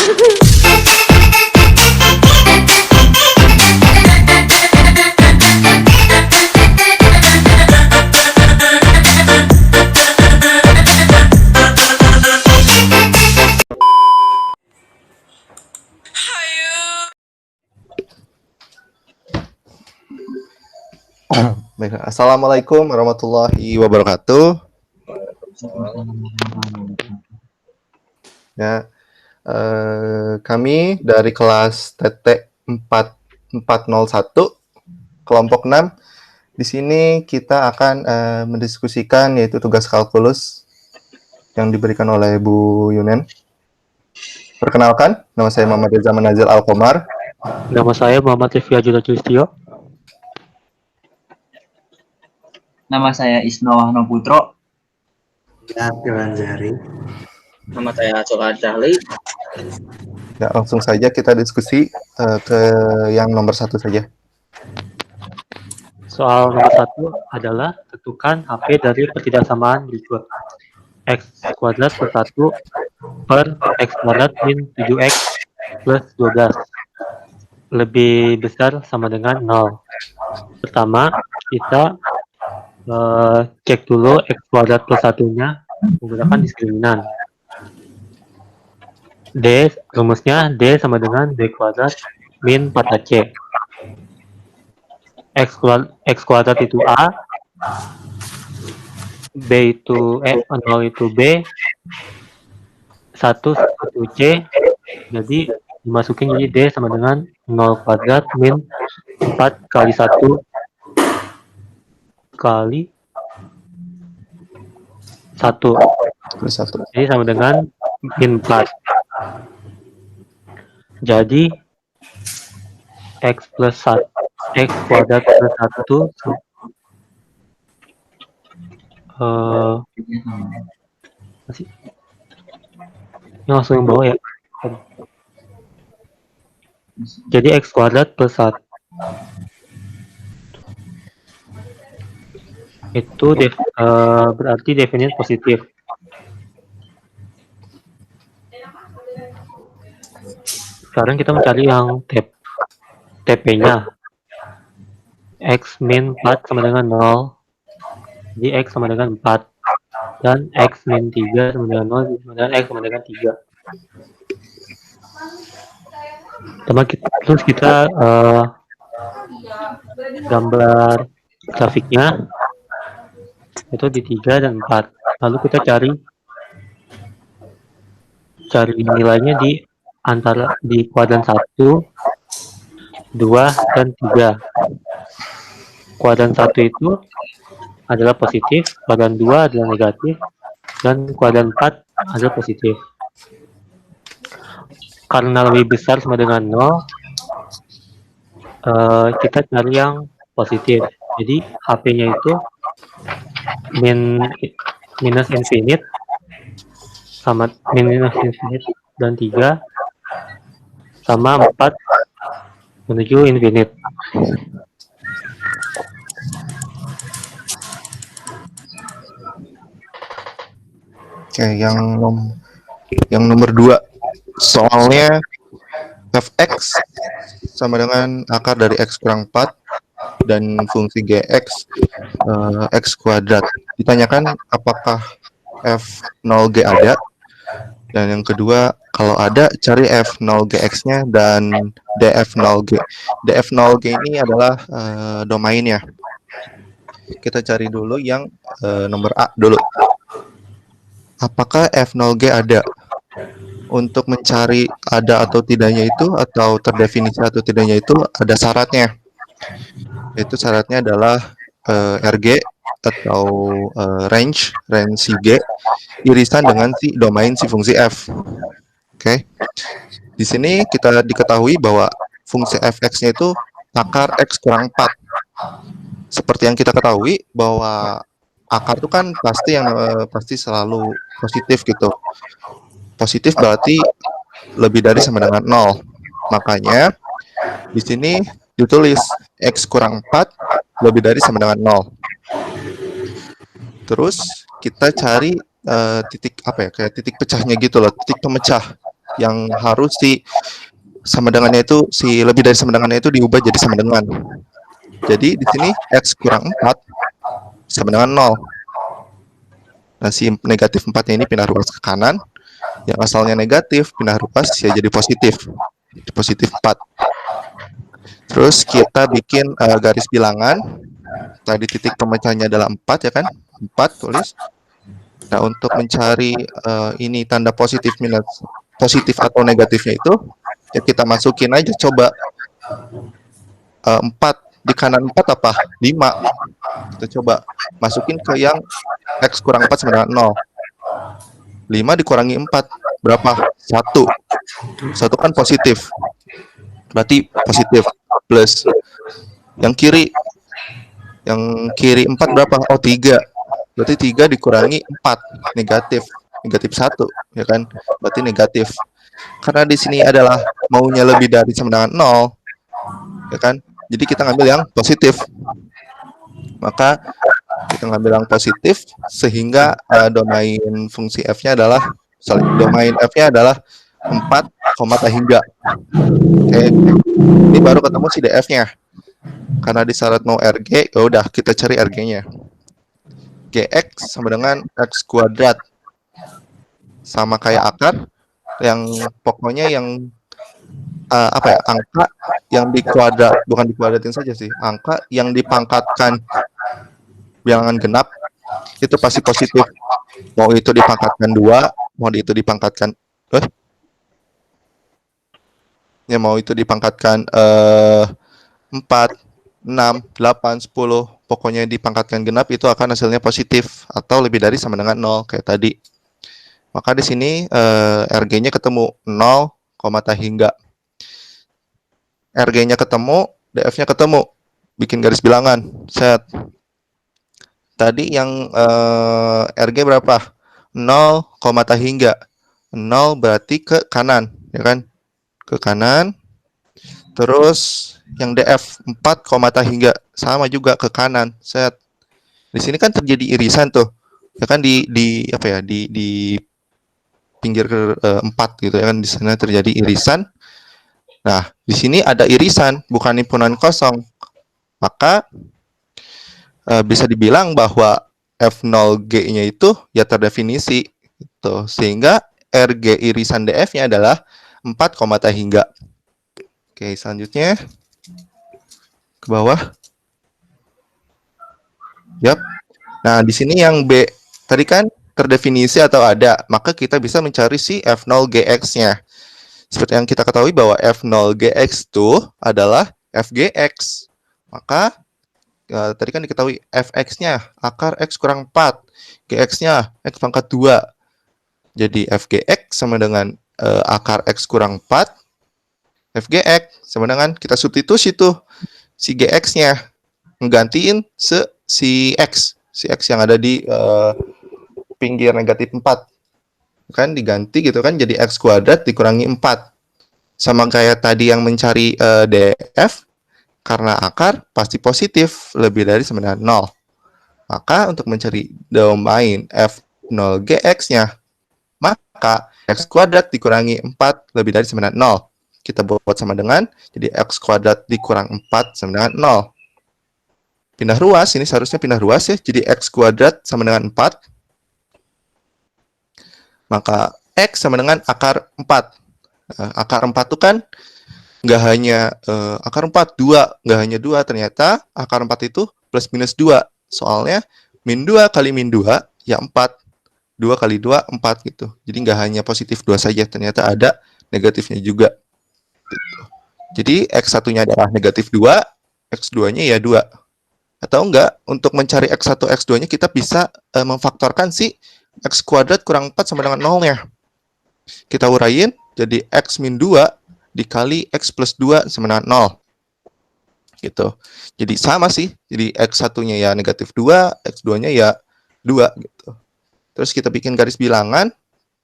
Baik, Assalamualaikum warahmatullahi wabarakatuh. Ya, kami dari kelas TT 4401 kelompok 6. Di sini kita akan mendiskusikan yaitu tugas kalkulus yang diberikan oleh Bu Yunen. Perkenalkan, nama saya Muhammad Reza Manazil Alkomar. Nama saya Muhammad Rifki Ajula Julistio. Nama saya Isno Wahno Putro. Jari. Nama saya Soka Charlie. Ya, langsung saja kita diskusi ke yang nomor 1 saja. Soal nomor 1 adalah tentukan HP dari pertidaksamaan berikut. X kuadrat per 1 per X kuadrat min 7X plus 12 lebih besar sama dengan 0. Pertama, kita cek dulu X kuadrat plus 1-nya menggunakan diskriminan. Rumusnya D sama dengan B kuadrat min 4AC. X kuadrat itu A, B itu 0 itu B, 1 C, jadi dimasukin jadi D sama dengan 0 kuadrat min 4 kali 1 kali 1. Jadi sama dengan min 4. Jadi X plus 1, X kuadrat plus 1 masih ini langsung yang bawah ya. Jadi X kuadrat plus 1 itu berarti definisi positif. Sekarang kita mencari yang TP-nya. X min 4 sama dengan 0. Jadi X sama dengan 4. Dan X min 3 sama dengan 0. Dan X sama dengan 3. Terus kita gambar grafiknya. Itu di 3 dan 4. Lalu kita cari nilainya di antara di kuadran 1, 2, dan 3. Kuadran 1 itu adalah positif, kuadran 2 adalah negatif, dan kuadran 4 adalah positif. Karena lebih besar sama dengan 0, kita cari yang positif. Jadi HP-nya itu minus infinite sama minus infinite dan 3 sama 4 menuju infinite. Oke, yang nomor 2 soalnya fx sama dengan akar dari x kurang 4 dan fungsi gx x kuadrat. Ditanyakan apakah f0g ada, dan yang kedua kalau ada cari f0gx-nya dan df0g. df0g ini adalah domainnya. Kita cari dulu yang nomor A dulu. Apakah f0g ada? Untuk mencari ada atau tidaknya itu, atau terdefinisi atau tidaknya itu, ada syaratnya. Itu syaratnya adalah RG atau range si G irisan dengan si domain si fungsi f. Oke. Di sini kita diketahui bahwa fungsi fx-nya itu akar x kurang 4. Seperti yang kita ketahui bahwa akar itu kan pasti selalu positif gitu. Positif berarti lebih dari sama dengan 0. Makanya di sini ditulis x kurang 4 lebih dari sama dengan 0. Terus kita cari titik apa ya, kayak titik pecahnya gitu loh, titik pemecah. yang harus sama dengannya itu lebih dari sama dengannya itu diubah jadi sama dengan. Jadi di sini X kurang 4 sama dengan 0. Nah, si negatif 4-nya ini pindah ruas ke kanan. Yang asalnya negatif pindah ruas ya jadi positif. Positif 4. Terus kita bikin garis bilangan. Tadi titik pemecahnya adalah 4 ya kan? 4 tulis. Nah, untuk mencari ini tanda positif minus positif atau negatifnya itu ya kita masukin aja coba 4 di kanan 4 apa? 5. Kita coba masukin ke yang X kurang 4 sama dengan 0. 5 dikurangi 4 berapa? 1. 1 kan positif. Berarti positif plus yang kiri 4 berapa? Oh, 3. Berarti 3 dikurangi 4 negatif 1 ya kan? Berarti negatif. Karena di sini adalah maunya lebih dari sama dengan 0 ya kan? Jadi kita ngambil yang positif. Maka kita ngambil yang positif sehingga domain fungsi f-nya adalah domain f-nya adalah 4, hingga. Oke. Ini baru ketemu si df-nya. Karena di syarat mau RG, ya udah kita cari RG-nya. Gx sama dengan X kuadrat. Sama kayak akar, yang pokoknya yang angka yang bukan dikuadratin saja sih, angka yang dipangkatkan bilangan genap itu pasti positif. Mau itu dipangkatkan 2, mau itu dipangkatkan mau itu dipangkatkan 4, 6, 8, 10, pokoknya dipangkatkan genap itu akan hasilnya positif atau lebih dari sama dengan 0 kayak tadi. Maka di sini RG-nya ketemu 0, hingga. RG-nya ketemu, DF-nya ketemu. Bikin garis bilangan. Set. Tadi yang RG berapa? 0, hingga. 0 berarti ke kanan, ya kan? Ke kanan. Terus yang DF 4, hingga sama juga ke kanan. Set. Di sini kan terjadi irisan tuh. Ya kan di pinggir ke 4 gitu ya kan, di sana terjadi irisan. Nah, di sini ada irisan, bukan himpunan kosong. Maka bisa dibilang bahwa F0G-nya itu ya terdefinisi gitu. Sehingga RG irisan DF-nya adalah 4, hingga. Oke, selanjutnya ke bawah. Yap. Nah, di sini yang B tadi kan terdefinisi atau ada, maka kita bisa mencari si F0GX-nya. Seperti yang kita ketahui bahwa F0GX itu adalah FGX. Maka tadi kan diketahui Fx-nya akar X kurang 4, GX-nya X pangkat 2. Jadi FGX sama dengan akar X kurang 4, FGX sama dengan kita substitusi tuh si GX-nya, menggantiin si X yang ada di pinggir negatif 4. Kan diganti gitu kan, jadi X kuadrat dikurangi 4. Sama kayak tadi yang mencari DF, karena akar pasti positif, lebih dari sama dengan 0. Maka untuk mencari domain F0GX-nya, maka X kuadrat dikurangi 4 lebih dari sama dengan 0. Kita buat sama dengan, jadi X kuadrat dikurang 4 sama dengan 0. Pindah ruas, ini seharusnya pindah ruas ya, jadi X kuadrat sama dengan 4. Maka X sama dengan akar 4. Akar 4 itu kan nggak hanya akar 4, 2. Nggak hanya 2, ternyata akar 4 itu plus minus 2. Soalnya min 2 kali min 2, ya 4. 2 kali 2, 4 gitu. Jadi nggak hanya positif 2 saja, ternyata ada negatifnya juga. Gitu. Jadi X1-nya adalah negatif 2, X2-nya ya 2. Atau enggak, untuk mencari X1, X2-nya kita bisa memfaktorkan si X kuadrat kurang 4 sama dengan 0-nya. Kita uraiin, jadi X min 2 dikali X plus 2 sama dengan 0. Gitu. Jadi sama sih, jadi X1-nya ya negatif 2, X2-nya ya 2 gitu. Terus kita bikin garis bilangan,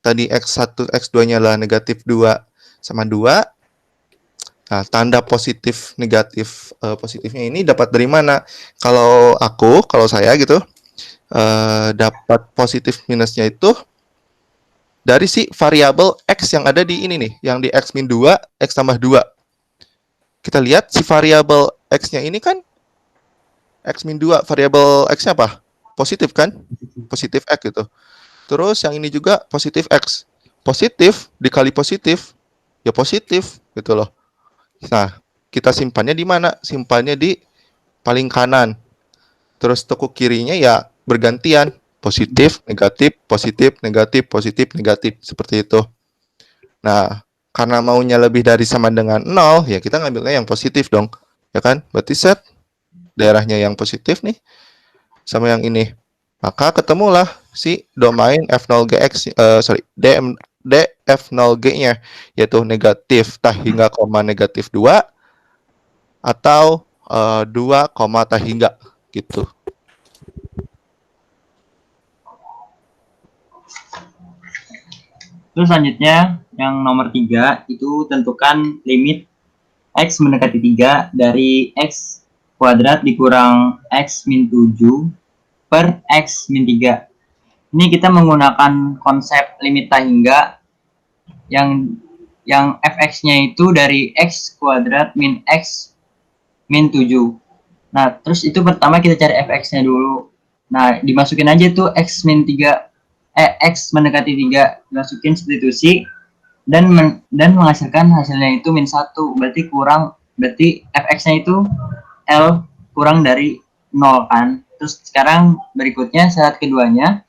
tadi X1, X2-nya adalah negatif 2 sama 2. Nah, tanda positif, negatif, positifnya ini dapat dari mana? Kalau saya gitu, dapat positif minusnya itu dari si variabel X yang ada di ini nih, yang di X min 2, X tambah 2. Kita lihat si variabel X-nya ini kan X min 2, variabel X-nya apa? Positif kan? Positif X gitu. Terus yang ini juga positif X. Positif dikali positif, ya positif gitu loh. Nah, kita simpannya di mana? Simpannya di paling kanan. Terus tekuk kirinya ya bergantian. Positif, negatif, positif, negatif, positif, negatif. Seperti itu. Nah, karena maunya lebih dari sama dengan 0, ya kita ngambilnya yang positif dong. Ya kan? Berarti set daerahnya yang positif nih sama yang ini. Maka ketemulah si domain F0GX, df0G-nya, yaitu negatif tah hingga koma negatif 2 atau 2, tah hingga gitu. Terus selanjutnya yang nomor 3 itu tentukan limit X mendekati 3 dari X kuadrat dikurang X min 7 per X min 3. Ini kita menggunakan konsep limit tak hingga yang fx-nya itu dari X kuadrat min X min 7. Nah, terus itu pertama kita cari fx-nya dulu. Nah, dimasukin aja tuh X min 3, X mendekati 3, masukin substitusi dan menghasilkan hasilnya itu min 1, berarti fx-nya itu L kurang dari 0 kan. Terus sekarang berikutnya syarat keduanya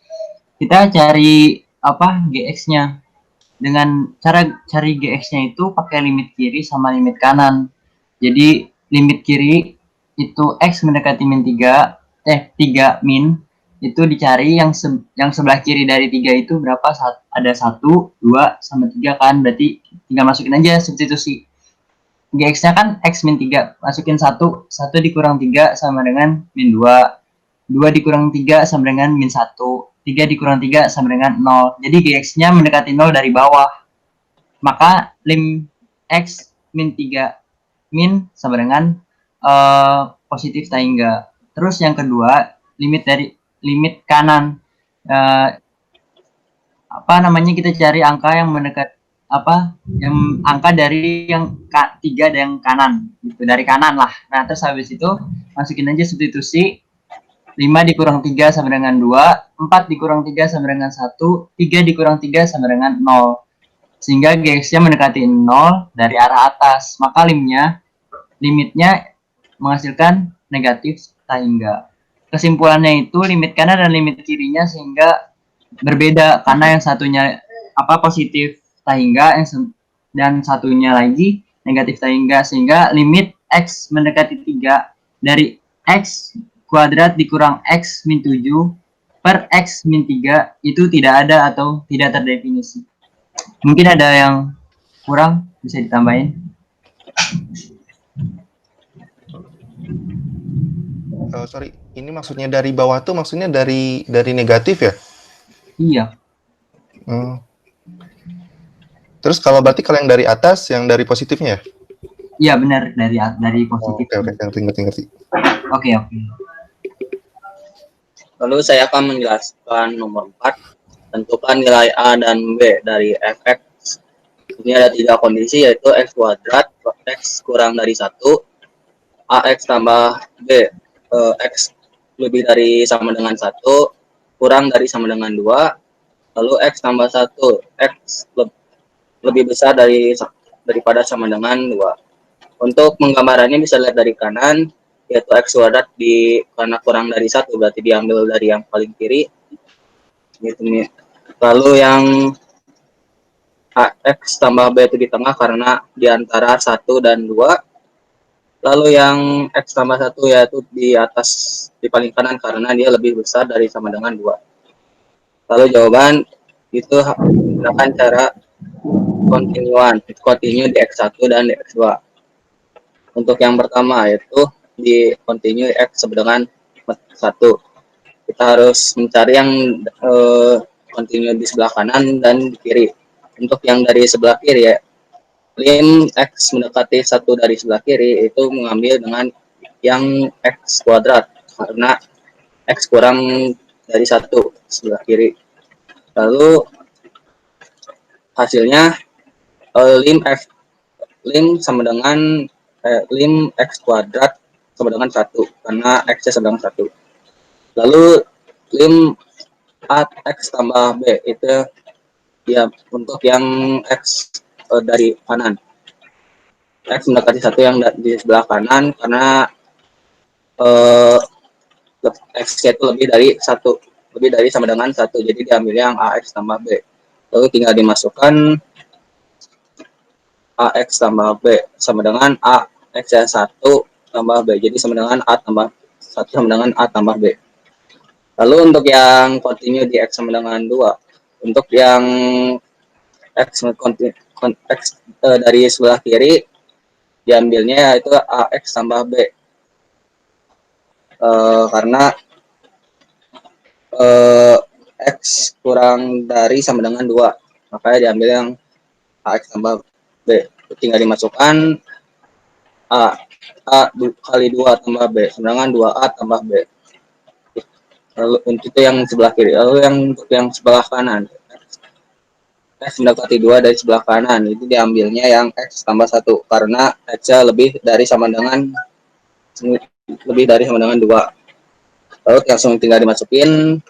kita cari apa gx-nya. Dengan cara cari gx-nya itu pakai limit kiri sama limit kanan. Jadi limit kiri itu X mendekati min 3 min itu dicari yang sebelah kiri dari 3 itu berapa? Ada 1, 2 sama 3 kan, berarti tinggal masukin aja substitusi. Gx-nya kan X min 3, masukin 1 dikurang 3 sama dengan min 2 dikurang 3 sama dengan min 1, 3 dikurang 3 sama dengan 0. Jadi Gx-nya mendekati 0 dari bawah. Maka lim X min 3 min sama dengan positif tak hingga. Terus yang kedua, limit kanan. Kita cari angka yang mendekat yang angka dari yang 3 dan yang kanan gitu, dari kanan lah. Nah, terus habis itu masukin aja substitusi 5 dikurang 3 sama dengan 2, 4 dikurang 3 sama dengan 1, 3 dikurang 3 sama dengan 0. Sehingga Gx-nya mendekati 0 dari arah atas. Maka limitnya menghasilkan negatif tak hingga. Kesimpulannya itu limit kanan dan limit kirinya sehingga berbeda karena yang satunya positif tak hingga dan satunya lagi negatif tak hingga, sehingga limit X mendekati 3 dari X kuadrat dikurang X min 7 per X min 3 itu tidak ada atau tidak terdefinisi. Mungkin ada yang kurang, bisa ditambahin. Sorry, ini maksudnya dari bawah tuh maksudnya dari negatif ya? Iya. Terus kalau berarti kalau yang dari atas, yang dari positifnya ya? Iya benar, dari positif. Oke, ngerti. Oke. Lalu saya akan menjelaskan nomor 4. Tentukan nilai A dan B dari fx. Ini ada 3 kondisi, yaitu X kuadrat, X kurang dari 1, AX tambah B, X lebih dari sama dengan 1, kurang dari sama dengan 2, lalu X tambah 1, X lebih besar daripada sama dengan 2. Untuk penggambarannya bisa lihat dari kanan, yaitu X kuadrat karena kurang dari 1, berarti diambil dari yang paling kiri. Gitu nih. Lalu yang X tambah B itu di tengah karena di antara 1 dan 2. Lalu yang X tambah 1 yaitu di atas, di paling kanan karena dia lebih besar dari sama dengan 2. Lalu jawaban itu menggunakan cara continue di X1 dan di X2. Untuk yang pertama yaitu di continue X sama dengan 1. Kita harus mencari yang continue di sebelah kanan dan di kiri. Untuk yang dari sebelah kiri ya, lim X mendekati 1 dari sebelah kiri itu mengambil dengan yang X kuadrat karena X kurang dari 1 sebelah kiri. Lalu hasilnya lim sama dengan lim x kuadrat sama dengan 1 karena x sama dengan 1. Lalu lim a x tambah b itu ya untuk yang x dari kanan. X mendekati 1 yang di sebelah kanan karena x itu lebih dari sama dengan 1, jadi diambil yang ax tambah b. Lalu tinggal dimasukkan ax tambah b sama dengan ax 1 tambah b, jadi sama dengan a tambah 1 sama dengan a tambah b. Lalu untuk yang continue di x sama dengan 2, untuk yang x dari sebelah kiri diambilnya yaitu ax tambah b, karena x kurang dari sama dengan 2, makanya diambil yang ax tambah b. Tinggal dimasukkan a kali 2 tambah b sama dengan 2a tambah b. Lalu untuk itu yang sebelah kiri. Lalu yang untuk yang sebelah kanan, x mendekati 2 dari sebelah kanan, itu diambilnya yang x tambah 1 karena x lebih dari sama dengan 2. Lalu langsung tinggal dimasukin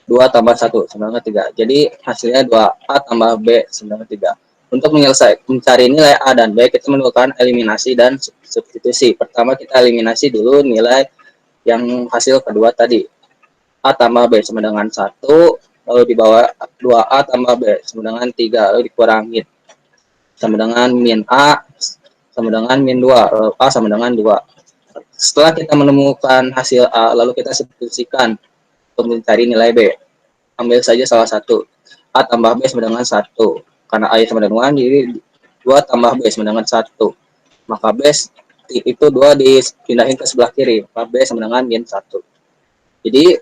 2 tambah 1 sama dengan 3. Jadi hasilnya 2a tambah b sama dengan 3. Untuk mencari nilai a dan b, kita melakukan eliminasi dan substitusi. Pertama kita eliminasi dulu nilai yang hasil kedua tadi. A tambah b sama dengan 1, lalu di bawah 2a tambah b sama dengan 3, lalu dikurangi sama dengan min a sama dengan min 2, lalu a sama dengan 2. Setelah kita menemukan hasil a, lalu kita substitusikan untuk mencari nilai b. Ambil saja salah satu, a tambah b sama dengan 1, karena a sama dengan 1, jadi 2 tambah b sama dengan 1, maka b itu 2 dipindahin ke sebelah kiri, maka b sama dengan min 1. Jadi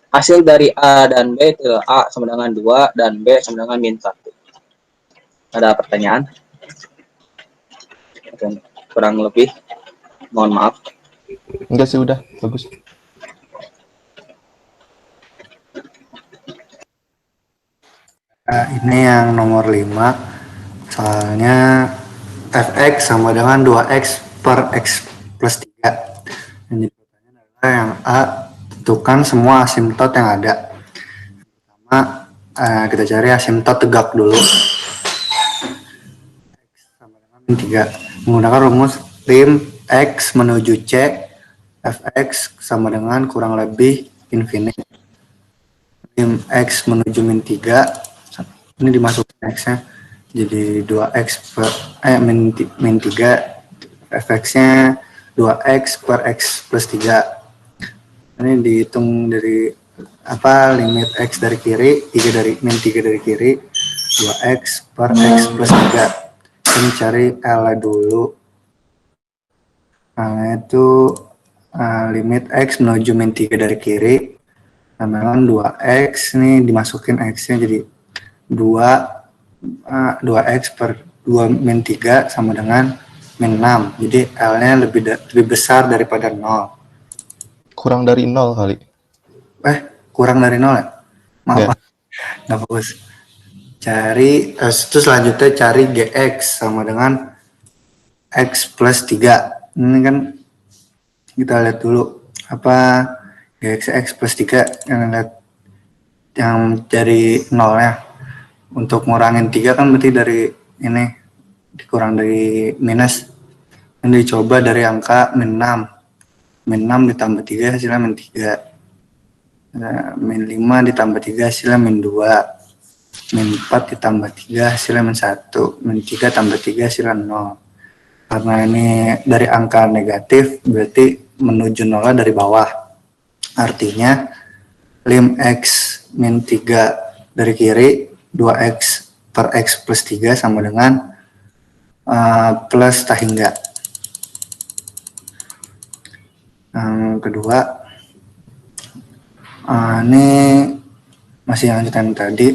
hasil dari a dan b itu a sama dengan 2 dan b sama dengan min 1. Ada pertanyaan? Kurang lebih mohon maaf. Enggak sih, udah bagus. Ini yang nomor 5, soalnya fx sama dengan 2x per x plus 3. Yang pertanyaan adalah yang A, tentukan semua asimtot yang ada. Pertama, kita cari asimtot tegak dulu. X sama dengan min 3. Menggunakan rumus lim x menuju c, fx sama dengan kurang lebih infinite. Lim x menuju min 3, ini dimasukin x-nya jadi 2x per min 3, fx-nya 2x per x plus 3. Ini dihitung dari limit x dari kiri, min 3 dari kiri, 2x per x plus 3. Ini cari L dulu. Nah, itu limit x menuju min 3 dari kiri, sama dengan 2x, ini dimasukin x-nya jadi 2x per 2 min 3 sama dengan min 6. Jadi L-nya lebih besar daripada 0. Kurang dari 0 kali. Kurang dari 0 ya? Maaf, Ya. nggak fokus. Cari, terus selanjutnya cari gx sama dengan x plus 3. Ini kan kita lihat dulu gx x plus 3 yang dari 0-nya. Untuk ngurangin 3 kan berarti dari ini dikurang dari minus. Ini dicoba dari angka min 6. Min 6 ditambah 3 hasilnya min 3. Min 5 ditambah 3 hasilnya min 2. Min 4 ditambah 3 hasilnya min 1. Min 3 tambah 3 hasilnya 0. Karena ini dari angka negatif, berarti menuju 0 dari bawah. Artinya lim x min 3 dari kiri, 2x per x plus 3 sama dengan plus tak hingga. Yang kedua, ini masih lanjutan tadi,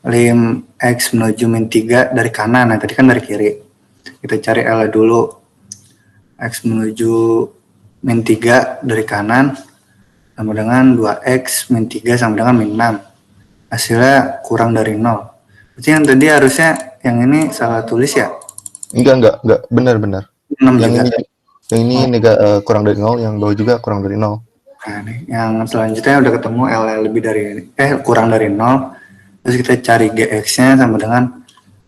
lim x menuju min 3 dari kanan, nah tadi kan dari kiri. Kita cari L dulu, x menuju min 3 dari kanan, sama dengan 2x min 3 sama dengan min 6. Hasilnya kurang dari 0. Berarti yang tadi harusnya yang ini salah tulis ya? Enggak, benar. 6 Yang juga. ini kurang dari 0, yang bawah juga kurang dari 0. Nah, nih, yang selanjutnya udah ketemu L lebih dari kurang dari 0. Terus kita cari GX-nya sama dengan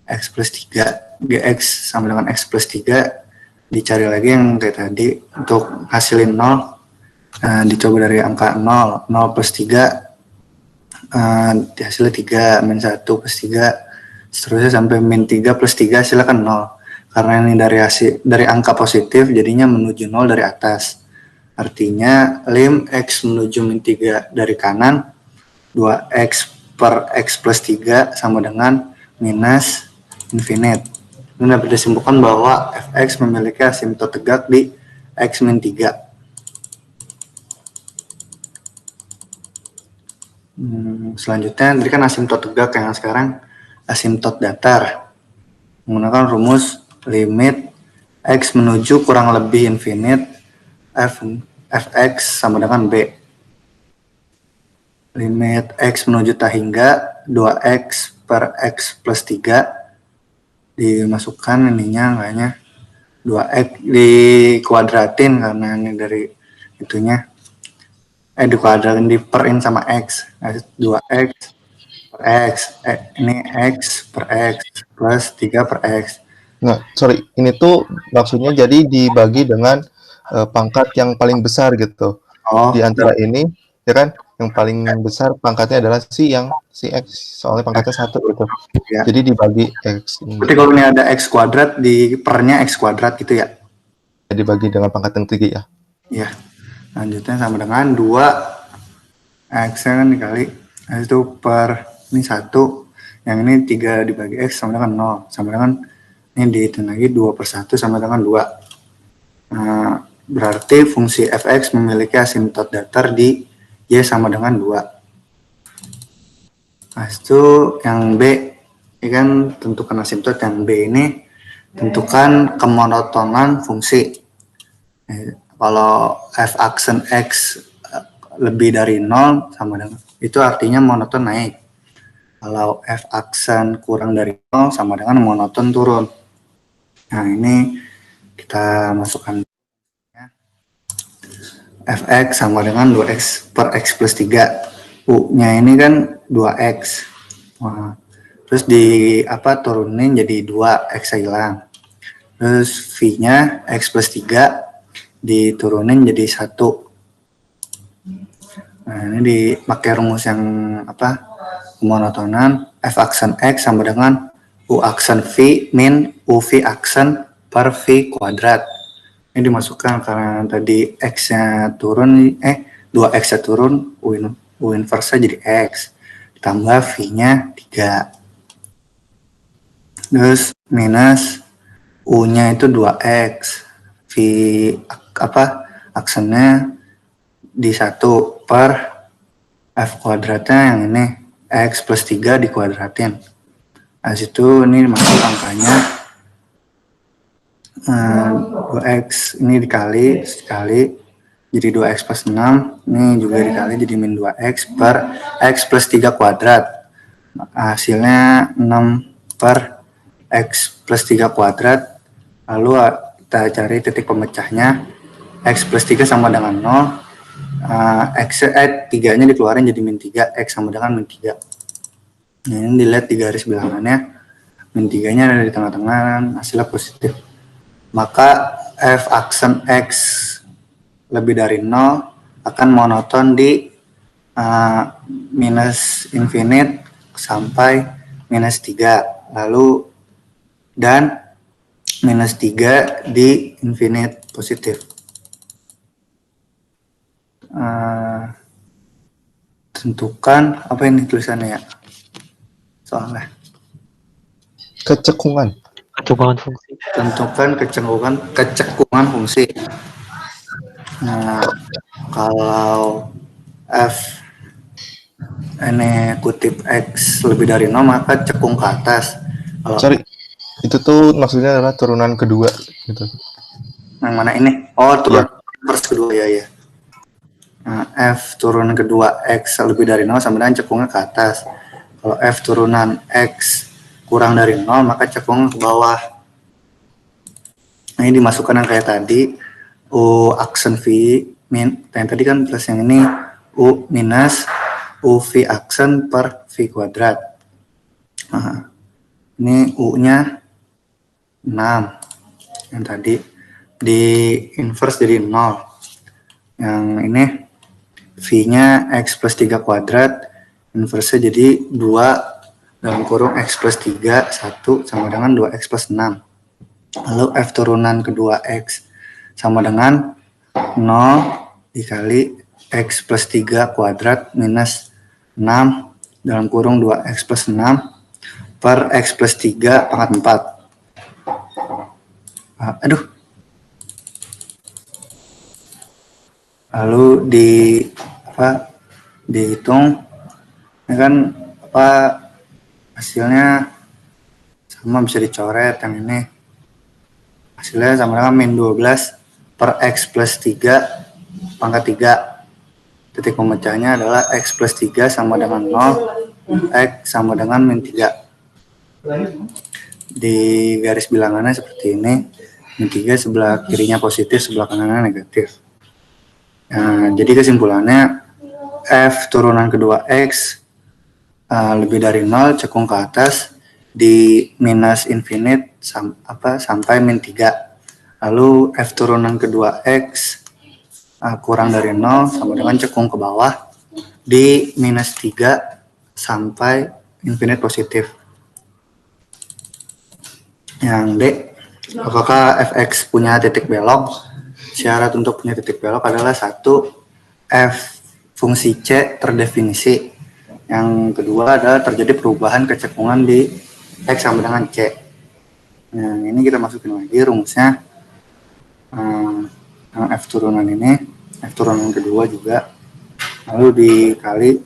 X plus 3. GX sama dengan X plus 3. Dicari lagi yang kayak tadi untuk hasilin 0. Dicoba dari angka 0. 0 plus 3. Hasilnya 3. Min 1 plus 3. Seterusnya sampai min 3 plus 3 hasilnya kan 0. Karena ini dari angka positif jadinya menuju 0 dari atas. Artinya lim X menuju min 3 dari kanan, 2X per X plus 3 sama dengan minus infinite. Ini dapat disimpulkan bahwa Fx memiliki asimtot tegak di X min 3. Selanjutnya, tadi kan asimtot tegak, yang sekarang asimtot datar. Menggunakan rumus limit X menuju kurang lebih infinite Fx sama dengan B. Limit X menuju tak hingga 2X per X plus 3 dimasukkan ininya kayaknya 2X dikuadratin karena ini dari itunya dikuadratin diperin sama X. 2X per X ini X per X plus 3 per X. Nah, sorry, ini tuh maksudnya jadi dibagi dengan pangkat yang paling besar gitu. Di antara ini, ya kan, yang paling besar pangkatnya adalah si X, soalnya pangkatnya 1 gitu. Ya. Jadi dibagi X. Berarti kalau ini ada X kuadrat, di pernya X kuadrat gitu ya? Dibagi dengan pangkat yang 3 ya? Iya. Lanjutnya sama dengan 2 X kan dikali itu per ini 1, yang ini 3 dibagi X sama dengan 0, sama dengan ini dihitung lagi 2 per 1 sama dengan 2. Nah, berarti fungsi Fx memiliki asimtot datar di Y sama dengan 2. Nah, itu yang B, ini kan tentukan asimtot. Yang B ini tentukan kemonotonan fungsi. Kalau f aksen X lebih dari 0 sama dengan, itu artinya monoton naik. Kalau f aksen kurang dari 0 sama dengan monoton turun. Nah, ini kita masukkan Fx sama dengan 2x per x plus 3. U-nya ini kan 2x. Nah, terus turunin jadi 2, x hilang. Terus V-nya x plus 3 diturunin jadi 1. Nah, ini dipakai rumus yang monotonan. F aksen x sama dengan U aksen V min UV aksen per V kuadrat. Ini dimasukkan karena tadi X-nya turun, 2X-nya turun, U inverse jadi X. Ditambah V-nya 3. Terus minus U-nya itu 2X. V aksennya di 1 per F kuadratnya yang ini, X plus 3 dikuadratin. Nah, situ ini masuk angkanya 2x ini dikali jadi 2x plus 6, ini juga dikali jadi min 2x per x plus 3 kuadrat. Hasilnya 6 per x plus 3 kuadrat. Lalu kita cari titik pemecahnya. X plus 3 sama dengan 0. 3-nya dikeluarin jadi min 3, x sama dengan min 3. Nah, ini dilihat di garis bilangannya, min 3-nya ada di tengah-tengah, hasilnya positif. Maka f aksen X lebih dari 0 akan monoton di minus infinite sampai minus 3. Lalu dan minus 3 di infinite positif. Tentukan, apa ini tulisannya ya? Soalnya. Kecekungan Tentukan kecekungan fungsi. Nah, kalau f ini kutip x lebih dari 0 maka cekung ke atas. Kalau sorry, itu tuh maksudnya adalah turunan kedua gitu. Yang mana ini? Oh, turunan first kedua ya. Nah, f turunan kedua x lebih dari 0 sama dengan cekungnya ke atas. Kalau f turunan x kurang dari 0, maka cekung ke bawah. Nah, ini dimasukkan yang kayak tadi, U aksen V min, yang tadi kan plus yang ini U minus U V aksen per V kuadrat. Nah, ini U-nya 6, yang tadi di inverse jadi 0. Yang ini V-nya X plus 3 kuadrat, inverse jadi 2 dalam kurung X plus 3, 1 sama dengan 2X plus 6. Lalu F turunan kedua X sama dengan 0 dikali X plus 3 kuadrat minus 6 dalam kurung 2X plus 6 per X plus 3 pangkat 4. Aduh. Lalu dihitung, ini kan hasilnya sama, bisa dicoret yang ini. Hasilnya sama dengan min 12 per X plus 3 pangkat 3. Titik pemecahnya adalah X plus 3 sama dengan 0, X sama dengan min 3. Di garis bilangannya seperti ini, min 3 sebelah kirinya positif, sebelah kanannya negatif. Nah, jadi kesimpulannya F turunan kedua X lebih dari 0, cekung ke atas di minus infinite sampai min 3. Lalu F turunan kedua X kurang dari 0 sama dengan cekung ke bawah di minus 3 sampai infinite positif. Yang D, apakah Fx punya titik belok? Syarat untuk punya titik belok adalah 1, F fungsi C terdefinisi. Yang kedua adalah terjadi perubahan kecekungan di X sama dengan C. Nah, ini kita masukin lagi rumusnya. F turunan ini, F turunan kedua juga, lalu dikali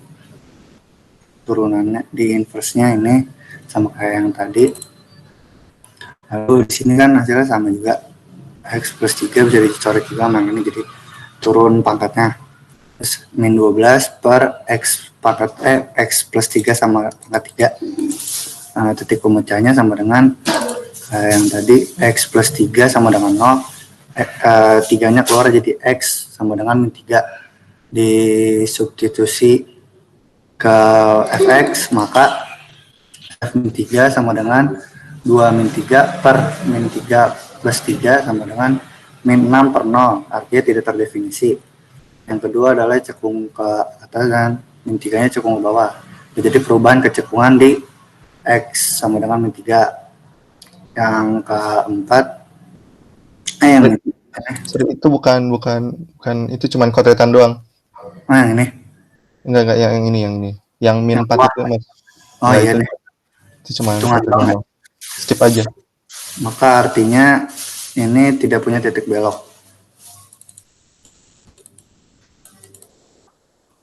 turunannya di inverse-nya ini sama kayak yang tadi. Lalu di sini kan hasilnya sama juga, X plus 3 bisa dicoret juga sama ini, jadi turun pangkatnya. Terus min 12 per X pangkat X plus 3 sama pangkat 3. Titik pemecahnya sama dengan yang tadi, X plus 3 sama dengan 0, 3-nya keluar jadi X sama dengan min 3. Disubstitusi ke Fx, maka F min 3 sama dengan 2 min 3 per min 3 plus 3 sama dengan min 6 per 0, artinya tidak terdefinisi. Yang kedua adalah cekung ke atas dan min 3-nya cekung ke bawah. Jadi perubahan kecekungan di X sama dengan min 3. Yang keempat, itu bukan itu cuman kotetan doang. Nah, yang ini. Enggak yang ini. Yang min 4 itu Mas. Oh iya itu, nih. Itu cuma kotetan doang. Skip aja. Maka artinya ini tidak punya titik belok.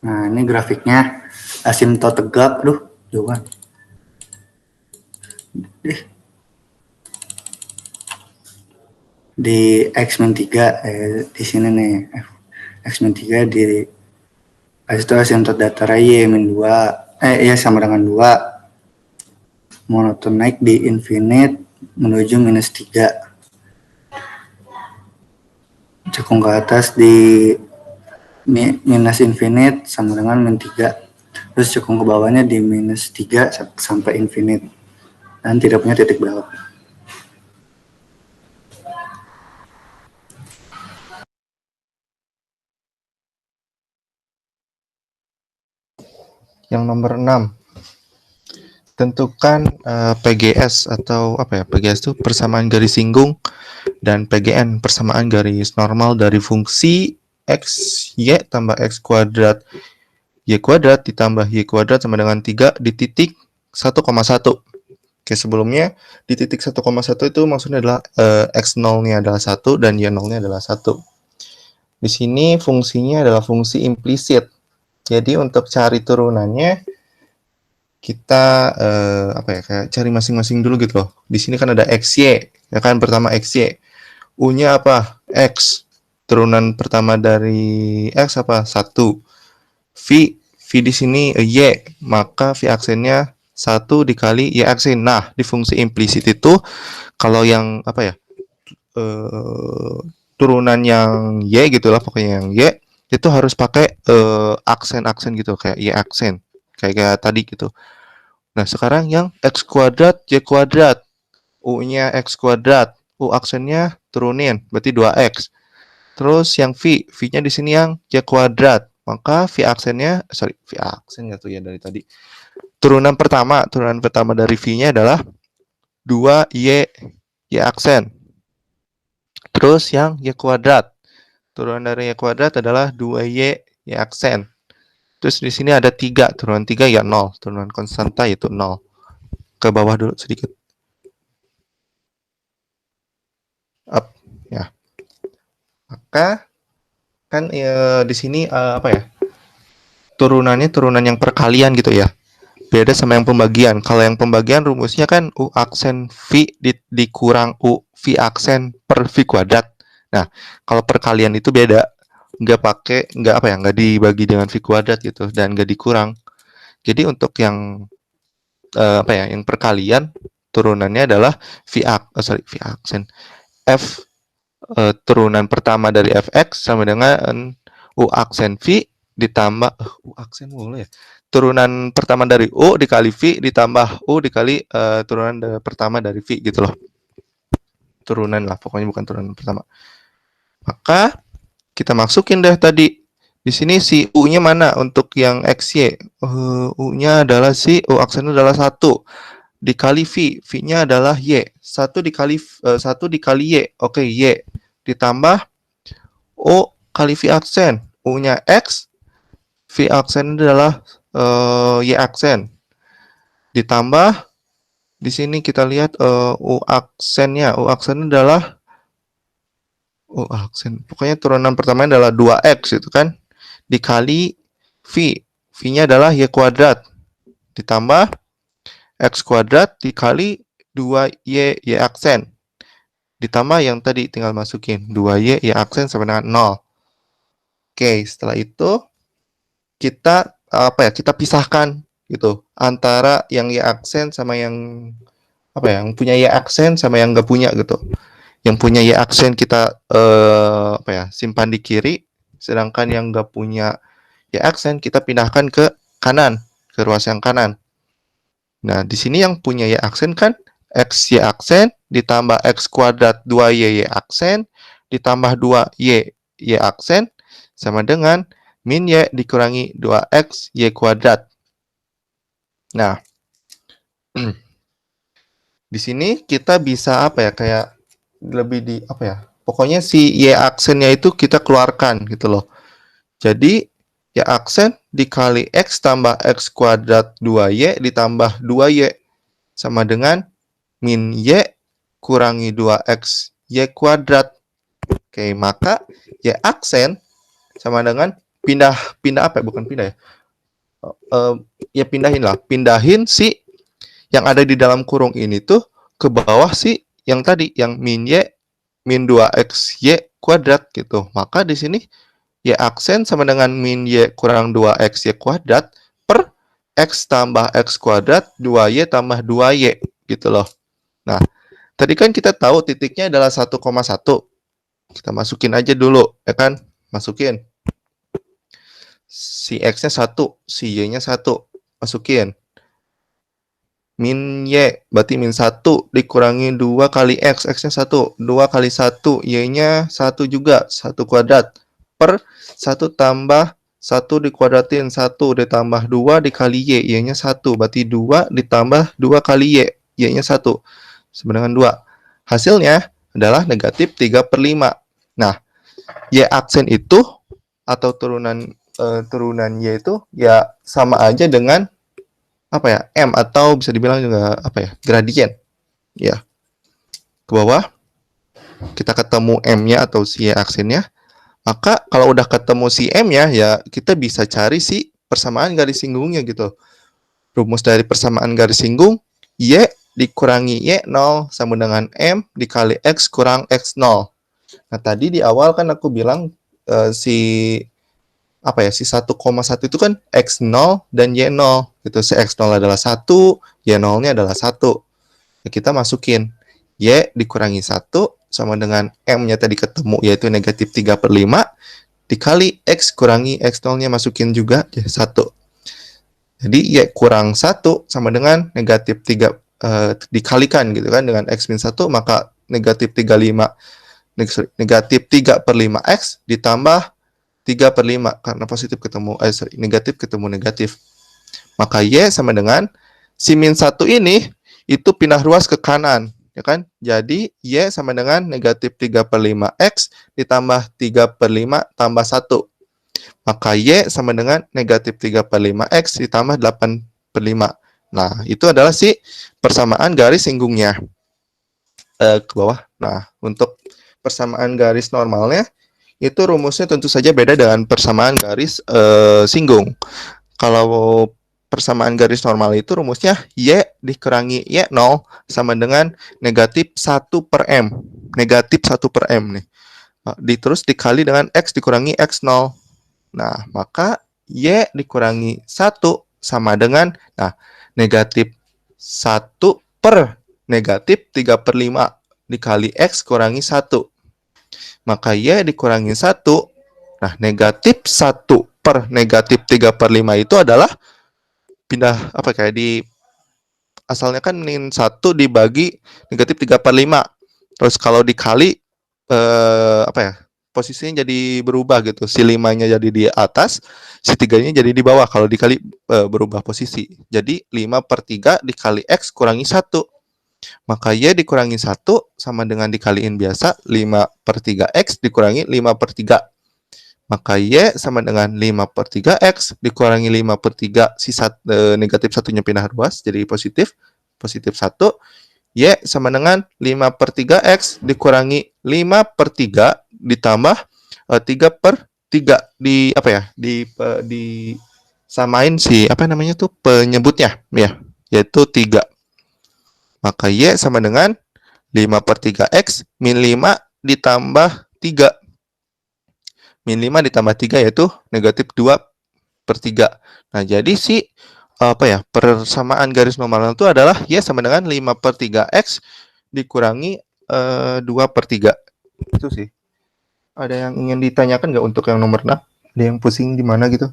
Nah, ini grafiknya asimtot tegak. Aduh, jauhan. Di X min 3 di sini nih, X min 3 di itu asimtot datar Y min 2 ya sama dengan 2, monoton naik di infinite menuju minus 3, cekung ke atas di minus infinite sama dengan min 3, terus cekung ke bawahnya di minus 3 sampai infinite, dan tidak punya titik belok. Yang nomor 6. Tentukan PGS atau apa ya? PGS itu persamaan garis singgung, dan PGN persamaan garis normal dari fungsi X Y tambah X kuadrat Y kuadrat ditambah Y kuadrat sama dengan 3 di titik 1,1. Oke, sebelumnya di titik 1,1 itu maksudnya adalah X0-nya adalah 1 dan Y0-nya adalah 1. Di sini fungsinya adalah fungsi implisit. Jadi untuk cari turunannya kita kayak cari masing-masing dulu gitu loh. Di sini kan ada XY, ya kan, pertama XY. U-nya apa? X. Turunan pertama dari X apa? 1. V di sini Y, maka V aksennya 1 dikali Y aksen. Nah, di fungsi implisit itu kalau yang apa ya? Turunan yang Y gitulah, pokoknya yang Y itu harus pakai aksen-aksen gitu, kayak Y aksen. Kayak tadi gitu. Nah, sekarang yang X kuadrat Y kuadrat. U-nya X kuadrat. U aksennya turunin, berarti 2X. Terus yang V-nya di sini yang Y kuadrat. Maka V aksennya, V aksen nggak tuh ya dari tadi. Turunan pertama dari V-nya adalah 2Y Y aksen. Terus yang Y kuadrat. Turunan dari Y kuadrat adalah 2Y Y aksen. Terus di sini ada 3. Turunan 3 ya 0. Turunan konstanta yaitu 0. Ke bawah dulu sedikit. Up. Ya. Maka kan di sini apa ya? Turunannya turunan yang perkalian gitu ya. Beda sama yang pembagian. Kalau yang pembagian rumusnya kan U aksen V dikurang U V aksen per V kuadrat. Nah, kalau perkalian itu beda. Nggak dibagi dengan V kuadrat gitu dan nggak dikurang. Jadi untuk yang yang perkalian turunannya adalah V aksen F turunan pertama dari Fx sama dengan U aksen V ditambah U aksen boleh ya. Turunan pertama dari U dikali V ditambah U dikali turunan pertama dari V gitu loh. Turunan lah, pokoknya bukan turunan pertama. Maka kita masukin deh tadi. Di sini si U-nya mana untuk yang XY? U-nya adalah U aksennya adalah 1 dikali V. V-nya adalah Y. 1 dikali Y. Oke, Y. Ditambah U kali V aksen. U-nya X. V aksen adalah Y aksen. Ditambah di sini kita lihat U aksennya. U aksen adalah pokoknya turunan pertama adalah 2X itu kan. Dikali V. V-nya adalah Y kuadrat. Ditambah X kuadrat dikali 2Y Y aksen. Ditambah yang tadi tinggal masukin 2Y Y aksen sama dengan 0. Oke, setelah itu kita kita pisahkan gitu antara yang Y aksen sama yang yang punya Y aksen sama yang nggak punya gitu. Yang punya Y aksen kita simpan di kiri, sedangkan yang nggak punya Y aksen kita pindahkan ke kanan, ke ruas yang kanan. Nah, di sini yang punya Y aksen kan X Y aksen ditambah X kuadrat 2Y Y aksen ditambah 2Y Y aksen sama dengan min Y dikurangi 2X Y kuadrat. Nah, di sini kita bisa kayak lebih di pokoknya si Y aksennya itu kita keluarkan gitu loh. Jadi Y aksen dikali X tambah X kuadrat 2Y ditambah 2Y sama dengan min Y kurangi 2X Y kuadrat. Oke, maka Y aksen sama dengan pindahin si yang ada di dalam kurung ini tuh ke bawah si yang tadi yang min Y min 2X Y kuadrat gitu. Maka di sini Y aksen sama dengan min Y kurang 2X Y kuadrat per X tambah X kuadrat 2Y tambah 2Y gitu loh. Nah, tadi kan kita tahu titiknya adalah 1,1. Kita masukin aja dulu, ya kan? Masukin. Si X-nya 1, si Y-nya 1. Masukin. Min Y, berarti min 1 dikurangi 2 kali X. X-nya 1. 2 kali 1, Y-nya 1 juga. 1 kuadrat. Per 1 tambah 1 dikuadratin. 1 ditambah 2 dikali Y. Y-nya 1. Berarti 2 ditambah 2 kali Y. Y-nya 1. Sama dengan 2. Hasilnya adalah negatif 3/5. Nah, Y aksen itu atau turunan Y itu ya sama aja dengan M atau bisa dibilang juga gradien. Ya. Ke bawah kita ketemu M-nya atau si Y aksennya. Maka kalau udah ketemu si M-nya ya kita bisa cari si persamaan garis singgungnya gitu. Rumus dari persamaan garis singgung Y dikurangi Y 0 sama dengan M dikali X kurang X 0. Nah, tadi di awal kan aku bilang si 1,1 itu kan X0 dan Y0 Itu si X0 adalah 1, Y0-nya adalah 1. Ya, kita masukin Y dikurangi 1 sama dengan M-nya tadi ketemu, yaitu negatif 3/5, dikali X kurangi X0-nya masukin juga, ya 1. Jadi Y kurang 1 sama dengan negatif 3, dikalikan gitu kan dengan X min 1, maka negatif 3/5X ditambah 3/5, karena positif ketemu, negatif ketemu negatif. Maka Y sama dengan si min 1 ini itu pindah ruas ke kanan, ya kan? Jadi Y sama dengan negatif 3/5X ditambah 3/5 tambah 1. Maka Y sama dengan negatif 3/5X ditambah 8/5. Nah, itu adalah si persamaan garis singgungnya. Ke bawah. Nah, untuk persamaan garis normalnya, itu rumusnya tentu saja beda dengan persamaan garis singgung. Kalau persamaan garis normal itu rumusnya Y dikurangi Y0 sama dengan negatif 1/M. Negatif 1/M nih. Terus dikali dengan X dikurangi X0. Nah, maka Y dikurangi 1 sama dengan, negatif 1 per negatif 3/5 dikali X kurangi 1. Maka Y dikurangi 1. Nah, negatif 1 per negatif 3/5 itu adalah pindah, kayak di asalnya kan min 1 dibagi negatif 3/5. Terus kalau dikali, posisinya jadi berubah gitu. Si 5-nya jadi di atas, si 3-nya jadi di bawah. Kalau dikali berubah posisi. Jadi 5/3 dikali X kurangi 1. Maka Y dikurangi 1 sama dengan dikaliin biasa 5/3X dikurangi 5/3. Maka Y sama dengan 5/3X dikurangi 5/3, sisa negatif 1-nya pindah ruas jadi positif 1. Y sama dengan 5/3X dikurangi 5/3 ditambah 3/3 samain si penyebutnya ya, yaitu 3. Maka Y sama dengan 5/3X min 5 ditambah 3. Min 5 ditambah 3 yaitu negatif 2/3. Nah, jadi si persamaan garis normal itu adalah Y sama dengan 5/3X dikurangi 2/3. Itu sih. Ada yang ingin ditanyakan nggak untuk yang nomor 6? Ada yang pusing di mana gitu?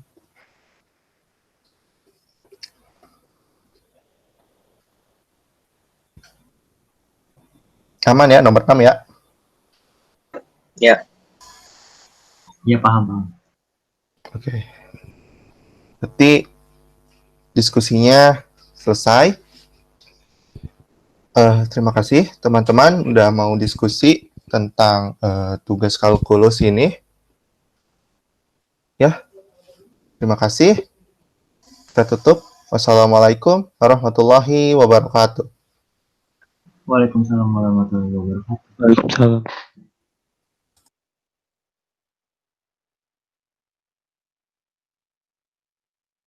Aman ya, nomor 6 ya? Ya. Ya, paham. Oke. Berarti diskusinya selesai. Terima kasih teman-teman udah mau diskusi tentang tugas kalkulus ini. Ya, terima kasih. Kita tutup. Wassalamualaikum warahmatullahi wabarakatuh. Waalaikumsalam warahmatullahi wabarakatuh. Waalaikumsalam.